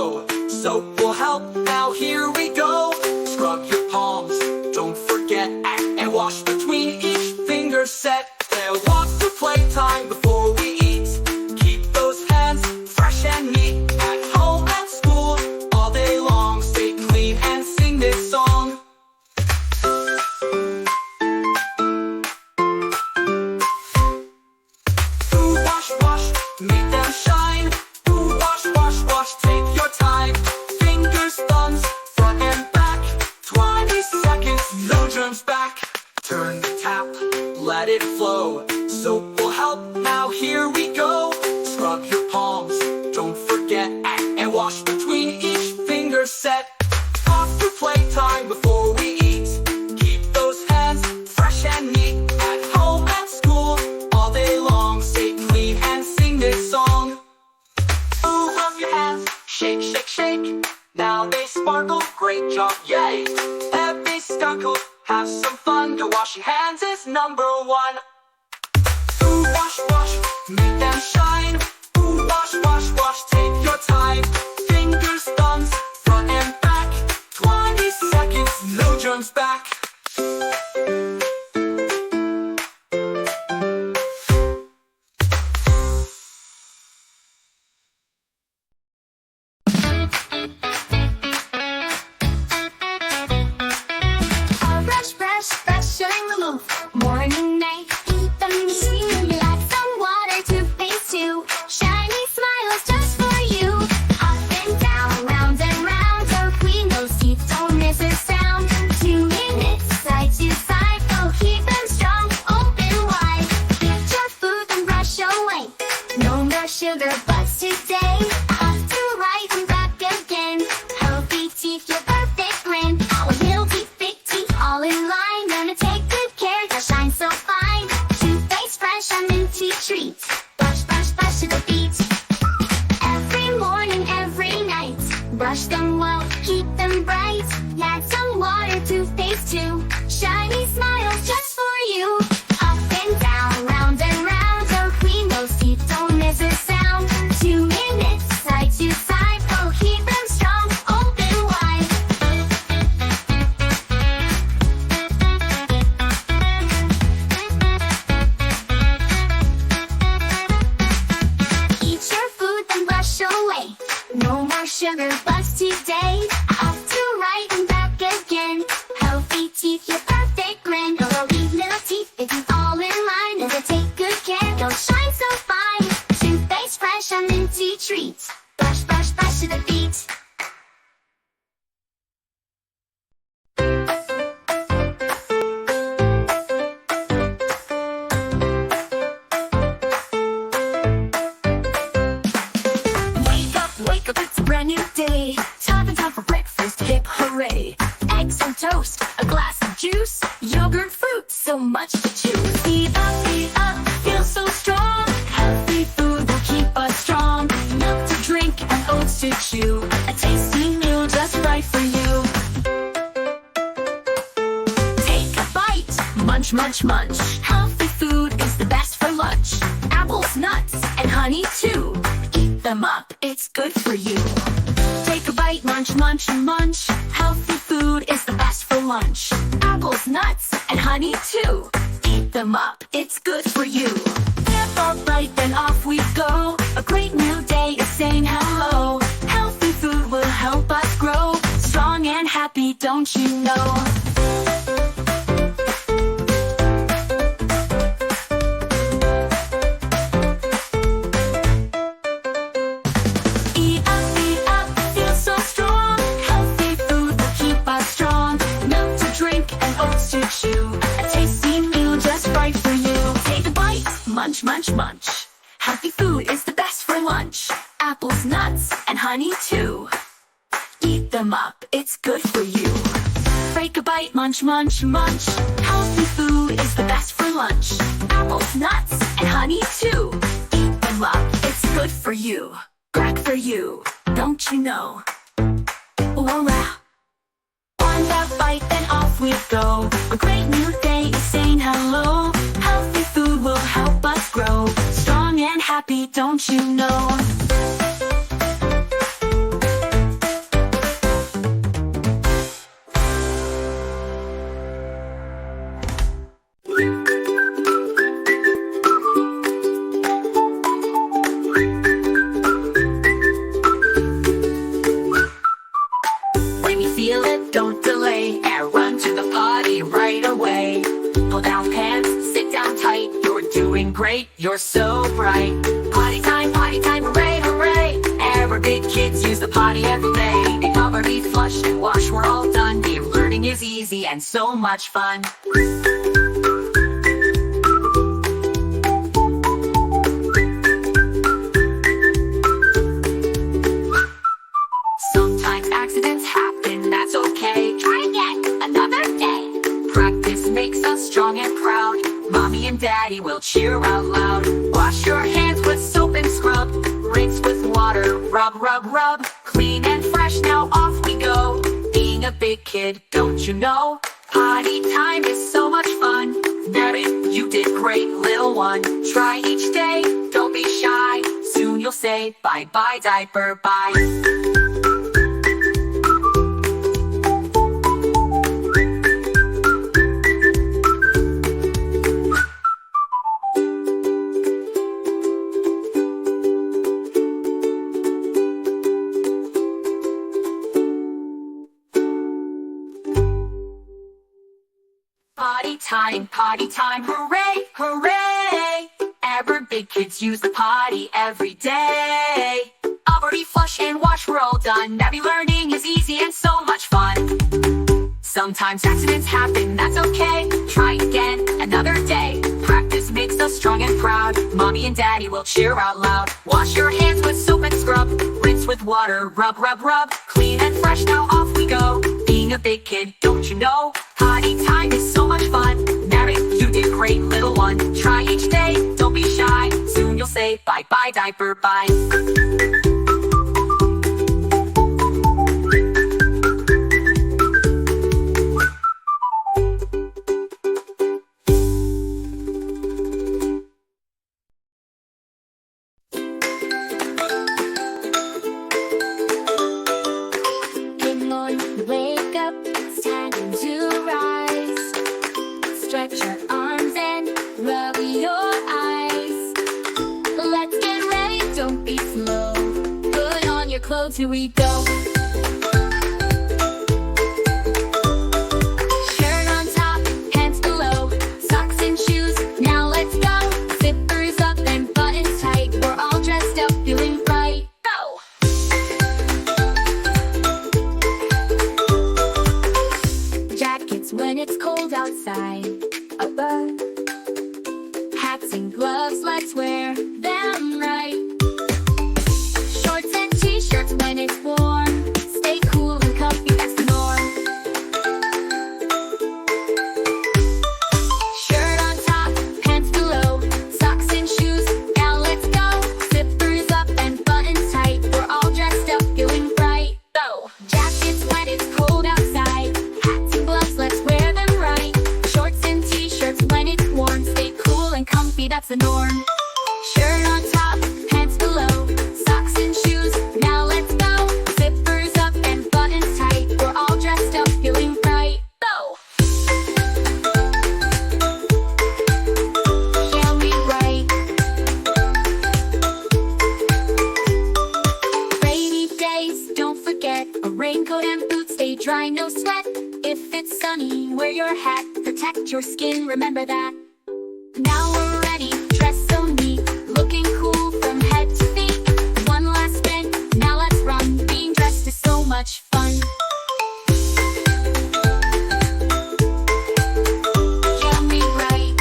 flow. Soap will help, now here we go. Scrub your palms, don't forget, and wash between each finger set. They'll walk to playtime before we eat. Keep those hands fresh and neat. At home, at school, all day long. Stay clean and sing this song. Ooh, wash, wash, make them shine. Ooh, wash, wash, wash, take your time. Fingers, thumbs, front and back. 20 seconds, no germs back. Turn the tap, let it flow. Soap will help, now here we go. Scrub your palms, don't forget, and wash between each finger set. Off to playtime before we eat. Keep those hands fresh and neat. At home, at school, all day long. Stay clean and sing this song. Ooh, rub your hands, shake, shake, shake. Now they sparkle, great job, yay. Happy skunkle, have some fun. To wash your hands is number one. Ooh, wash, wash, make them shine. Ooh, wash, wash, wash, take your time. Fingers, thumbs, front and back. 20 seconds, no germs back. Brush, brush, brushing the move. Morning, night, keep them clean. You like some water, toothpaste too. Shiny smiles just for you. Up and down, round and round. So clean those teeth, don't miss a sound. 2 minutes, side to side. Oh, keep them strong, open wide. Eat your food and brush away. No more sugar butts today. Left to right and back again. Healthy teeth, your perfect grin. Our little teeth, big teeth, all in line. Gonna take good care, they'll shine so fine. Toothpaste fresh and minty treats. Brush, brush, brush to the beat. Every morning, every night. Brush them well, keep them bright. Add some water, toothpaste too. Shiny smiles just for you. Up and down, round and round. So clean those teeth, don't miss a sound. 2 minutes, side to side. Oh, keep them strong, open wide. Eat your food, then brush away. No more sugar butts today. Up to right and back again. Healthy teeth, your perfect grin. Although these little teeth, it's all in line. And they take good care, they'll shine so fine. Toothpaste fresh and minty treats. Brush, brush, brush to the beat. Wake up, it's a brand new day. Time for breakfast, hip hooray. Eggs and toast, a glass of juice. Yogurt, fruit, so much to choose. Eat up, feel so strong. Healthy food will keep us strong. Milk to drink and oats to chew. A tasty meal just right for you. Take a bite, munch, munch, munch. Healthy food is the best for lunch. Apples, nuts, and honey too. Eat them up, it's good for you. Take a bite, munch, munch, munch. Healthy food is the best for lunch. Apples, nuts, and honey too. Eat them up, it's good for you. Give a bite, then off we go. A great new day is saying hello. Healthy food will help us grow. Strong and happy, don't you know? Eat up, feel so strong. Healthy food will keep us strong. Milk to drink and oats to chew. A tasty meal just right for you. Take a bite, munch, munch, munch. Healthy food is the best for lunch. Apples, nuts, and honey too. Eat them up, it's good for you. Break a bite, munch, munch, munch. Healthy food is the best for lunch. Apples, nuts, and honey too. Eat them up, it's good for you. Crack for you, don't you know? Voila! One that bite, then off we go. A great new day is saying hello. Healthy food will help us grow. Strong and happy, don't you know? great, you're so bright. Potty time, hooray, hooray. Every big kids use the potty every day. They already flush and wash, we're all done. The learning is easy and so much fun. Sometimes accidents happen, that's okay. Try again, another day. Practice makes us strong and proud. Mommy and Daddy will cheer out loud. Wash your hands with soap and scrub. Rinse with water, rub, rub, rub. Clean and fresh, now off we go. Being a big kid, don't you know? Potty time is so much fun. Mary, you did great, little one. Try each day, don't be shy. Soon you'll say, bye-bye diaper, bye. Potty time, hooray, hooray. Every big kids use the potty every day. Already flush and wash, we're all done. Nabby learning is easy and so much fun. Sometimes accidents happen, that's okay. Try again, another day. Practice makes us strong and proud. Mommy and Daddy will cheer out loud. Wash your hands with soap and scrub. Rinse with water, rub, rub, rub. Clean and fresh, now off we go. Being a big kid, don't you know? Potty time is so much fun. Mary, you did great, little one. Try each day, don't be shy. Soon you'll say, bye-bye diaper, bye. Wake up, it's time to rise. Stretch your arms and rub your eyes. Let's get ready, don't be slow. Put on your clothes, here we go. Shirt on top, pants below, socks and shoes, now let's go. Zippers up and buttons tight, we're all dressed up, feeling bright. Go! When it's cold outside, above. Hats and gloves, let's wear them right. Shorts and t-shirts when it's warm. Stay cool and comfy, that's the norm. Shirt on top, pants below, socks and shoes, now let's go. Zippers up and buttons tight, we're all dressed up, feeling bright. Go! Jackets when it's cold outside. Hats and gloves, let's wear them right. Shorts and t-shirts when it's warm. Stay cool and comfy, that's the norm. Shirt on top, pants below, socks and shoes, now let's go. Zippers up and buttons tight, we're all dressed up, feeling bright. Go! Shall we write? Rainy days, don't forget a raincoat and boots, stay dry, no sweat. If it's sunny, wear your hat, protect your skin, remember that. Now we're ready, dressed so neat, looking cool from head to feet. One last spin, now let's run, being dressed is so much fun. Shall we write?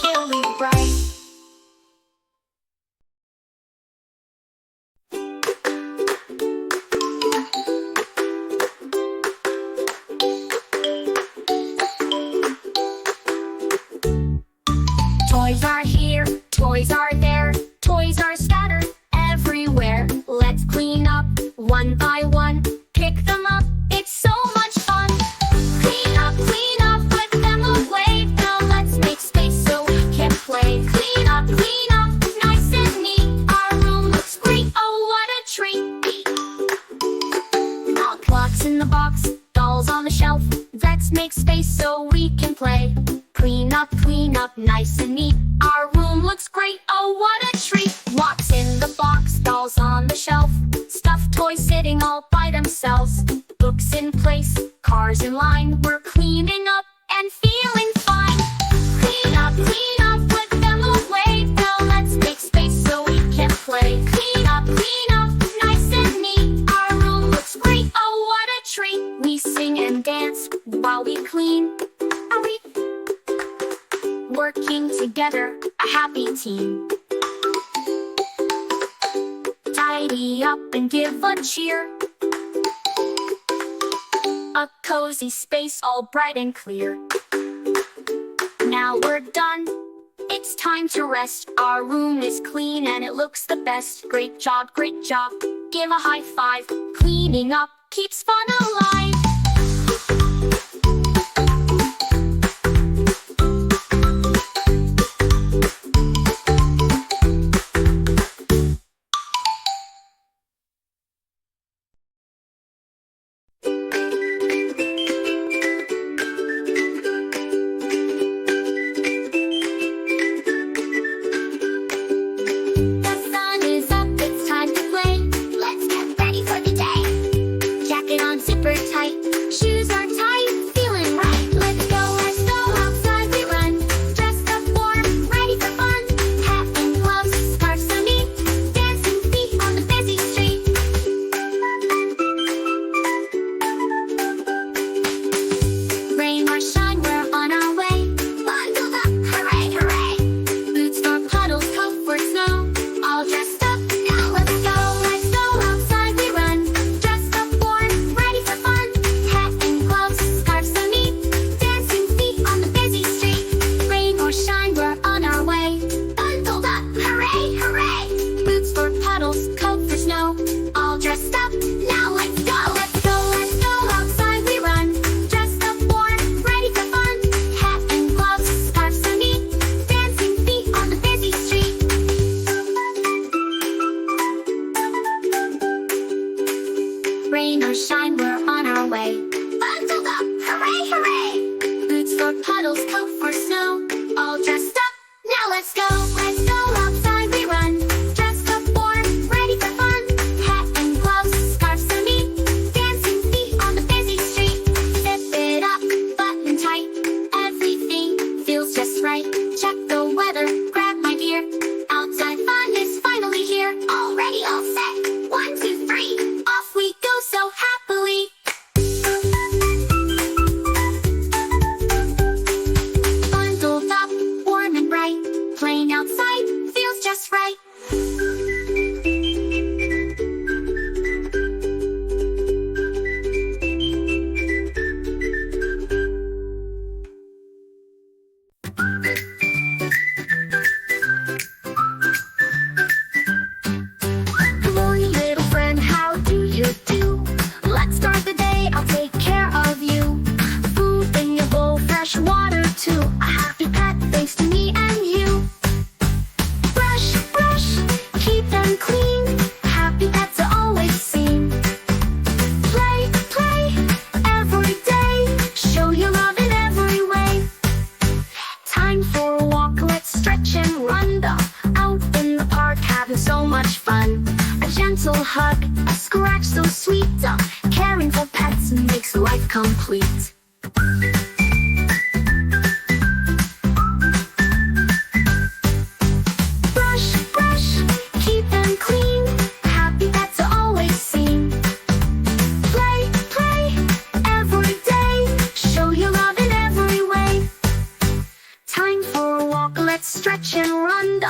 Shall we write? Toys are here, toys are there, toys are scattered everywhere. Let's clean up one by one, pick them up, it's so much fun. Clean up, put them away. Now let's make space so we can play. Clean up, nice and neat. Our room looks great, oh what a treat. All clocks in the box, dolls on the shelf. Let's make space so we can play. Clean up, nice and neat. Our room looks great, oh what a treat. Blocks in the box, dolls on the shelf. Stuffed toys sitting all by themselves. Books in place, cars in line. We're cleaning up and feeling fine. clean up, put them away. Now let's make space so we can play. Clean up, nice and neat. Our room looks great, oh what a treat. We sing and dance while we clean. Are we working together, a happy team? Tidy up and give a cheer. A cozy space all bright and clear. Now we're done, it's time to rest. Our room is clean and it looks the best. Great job, give a high five. Cleaning up keeps fun alive. The sun is up, it's time to play. Let's get ready for the day. Jacket on, zipper tight. Shoes are tight, feeling right. Let's go outside we run. Dressed up warm, ready for fun. Hat and gloves, scarves so neat. Dancing feet on the busy street. Rain or shine, we're on our way. Bundled up, hooray, hooray. Boots for puddles, coat for snow. All dressed up, now let's go outside we run. Dressed up warm, ready for fun. Hat and gloves, scarves so neat. Dancing feet on the busy street. Rain or shine, we're on our way. Bundled up, hooray, hooray. Boots for puddles, coat for snow. All dressed up, now let's go outside we run. Dressed up warm, ready for fun. Hat and gloves, scarves so neat. Dancing feet on the busy street. Rain or shine, we're on our way. Bundled up, hooray, hooray. Boots for puddles, coat for snow. All dressed up, now let's go outside we run. Dressed up warm, ready for fun. Hat and gloves, scarves so neat. Dancing feet on the busy street. Zip it up, button tight. Everything feels just right. Check the weather, grab my gear. Outside fun is finally here. Already all set. 1, 2, 3. Off we go so happily. Bundled up, warm and bright. Playing outside feels just right. Good morning, little friend, how do you do? Let's start the day, I'll take care of you. Food in your bowl, fresh water too. A happy pet thanks to me and you. Brush, keep them clean. Happy pets are always seen. Play, every day. Show your love in every way. Time for a walk, let's stretch and run. Out in the park, having so much fun. A gentle hug, a scratch so sweet. Caring for pets makes life complete. Brush, keep them clean. Happy pets are always seen. Play, every day. Show your love in every way. Time for a walk, let's stretch and run.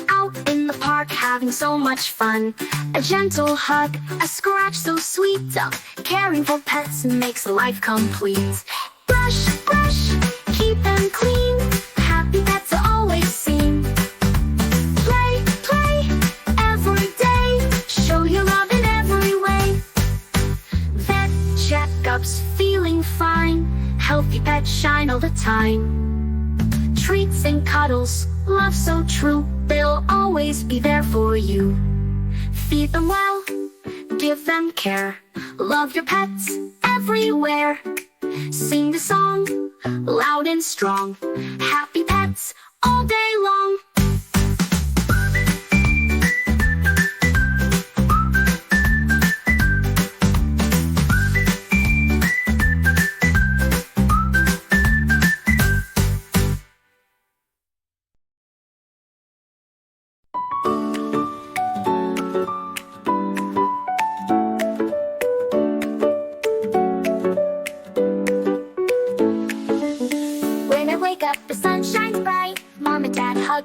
Out in the park, having so much fun. A gentle hug, a scratch so sweet. Caring for pets makes life complete. Brush, keep them clean. Happy pets are always seen. Play, every day. Show your love in every way. Vet checkups, feeling fine. Healthy pets shine all the time. Treats and cuddles, love so true. They'll always be there for you. Feed them well, give them care. Love your pets everywhere. Sing the song, loud and strong. Happy pets all day long.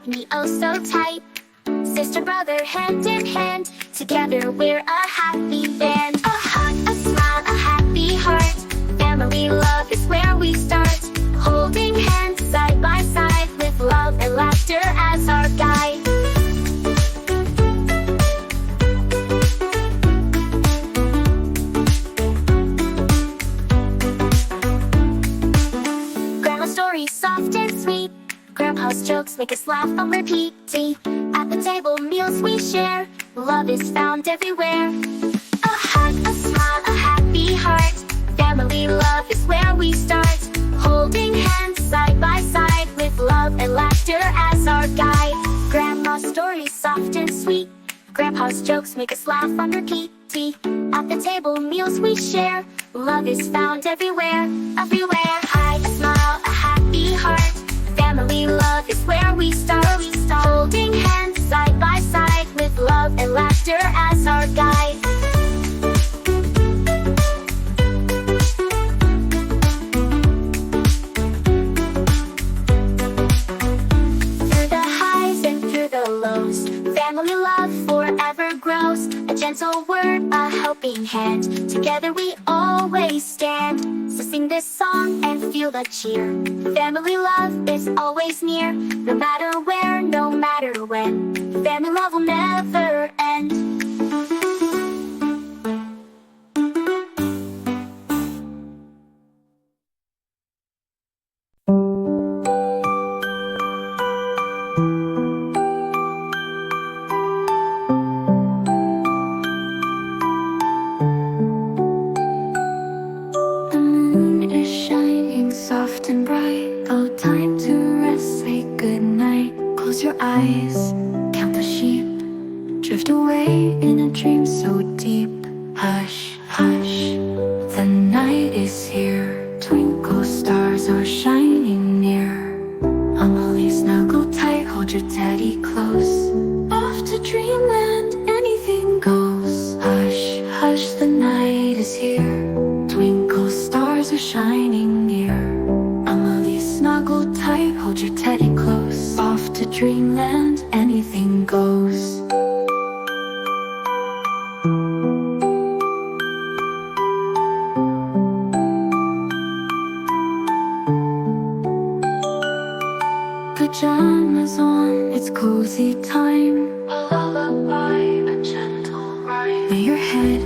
hug me oh so tight. Sister, brother, hand in hand, together we're a happy band. A hug, a smile, a happy heart, family love is where we start. Holding hands side by side, with love and laughter as our guide. Grandma's story soft and sweet, Grandpa's jokes make us laugh on repeat. At the table, meals we share, love is found everywhere. A hug, a smile, a happy heart, family love is where we start. Holding hands side by side, with love and laughter as our guide. Grandma's story soft and sweet, Grandpa's jokes make us laugh on repeat. At the table, meals we share, love is found everywhere, everywhere. Hug, a smile, a happy heart, family love is where we start. Holding hands side by side, with love and laughter as our guide. Through the highs and through the lows, family love forever grows. A gentle word, a helping hand, together we always stand. So sing this song and feel the cheer. Family love is always near, no matter where, no matter when. Family love will never end. The moon is shining soft and bright. Oh, time to rest, say goodnight. Close your eyes, count the sheep, drift away in a dream so deep. Hush, hush, the night is here. Twinkle stars are shining near. Amelie, snuggle tight, hold your teddy close. Off to dreamland, anything goes. Hush, hush, the night is here. Twinkle stars are shining near. Amelie, snuggle tight, hold your teddy close. Off to dreamland, anything goes. Pajamas on, it's cozy time. A lullaby, a gentle rhyme. Lay your head